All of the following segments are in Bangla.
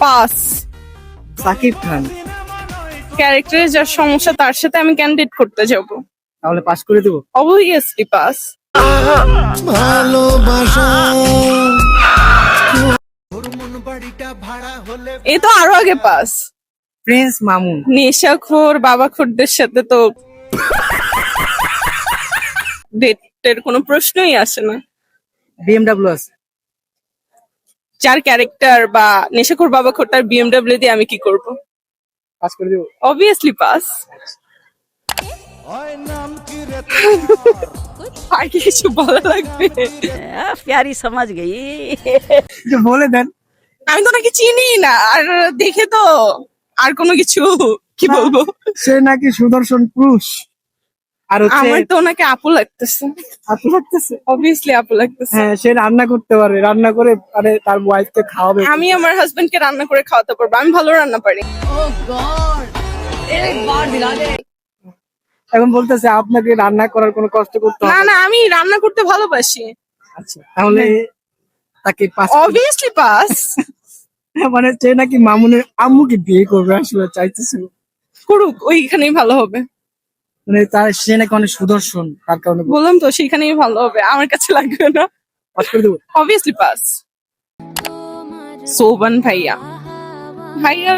পাস। সাকিব খান। ক্যারেক্টারে যার সমস্যা তার সাথে আমি কেন ডেট করতে যাব? তাহলে পাস করে দেবো। Obviously pass. ভালোবাসা এই তো আরো আগে পাস। প্রিন্স মামুন। নেশাখোর বাবাখোরদের সাথে তো ডেটের কোনো প্রশ্নই আসে না। বিএমডব্লিউ আছে। যার ক্যারেক্টার বা নেশাখোর বাবাখোর তার বিএমডব্লিউ দিয়ে আমি কি করব? পাস করে দেবো। Obviously pass. আর কি কিছু বলা লাগবে? प्यारी समझ गई। একটু বলে দেন। আমি তো ওনাকে চিনি না, আর দেখে তো আর কোনো কিছু কি বলবো। সে নাকি সুদর্শন পুরুষ। আর হচ্ছে আমার তো ওনাকে আপু লাগতেছে। আপু লাগতেছে। অবভিয়াসলি আপু লাগতেছে। হ্যাঁ, সে রান্না করতে পারে, রান্না করে মানে তার ওয়াইফকে খাওয়াবে। আমি আমার হাজবেন্ডকে রান্না করে খাওয়াতে পারবো, আমি ভালো রান্না পারি। এখন বলতেছে আপনাকে রান্না করার কোনো কষ্ট করতে না হবে না, আমি রান্না করতে ভালোবাসি। আচ্ছা, তাহলে তাকে পাস অবভিয়াসলি পাস। মানে সে নাকি মামুনের আম্মুকে বিয়ে করবে আসলে চাইতেছিল। করুক, ওইখানেই ভালো হবে। মানে তার সে নাকি অনেক সুদর্শন, তার কারণে বললাম তো সেখানেই ভালো হবে, আমার কাছে লাগবে না। পাস করে দেবো। Obviously pass. সোবান ভাইয়া, ভাইয়া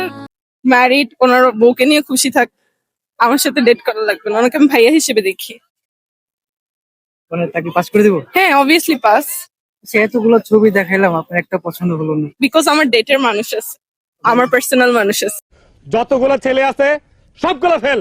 ম্যারিড, ওনার বউকে নিয়ে খুশি থাক, আমার সাথে ডেট করা লাগবে না, ওনাকে আমি ভাইয়া হিসেবে দেখি। মানে তাকে পাস করে দেবো। হ্যাঁ অবভিয়াসলি পাস। সে এতগুলো ছবি দেখাইলাম, আপনার একটা পছন্দ হলো না। বিকজ আমার ডেটের মানুষ আছে, আমার পার্সোনাল মানুষ আছে। যতগুলো ছেলে আছে সবগুলো ফেল।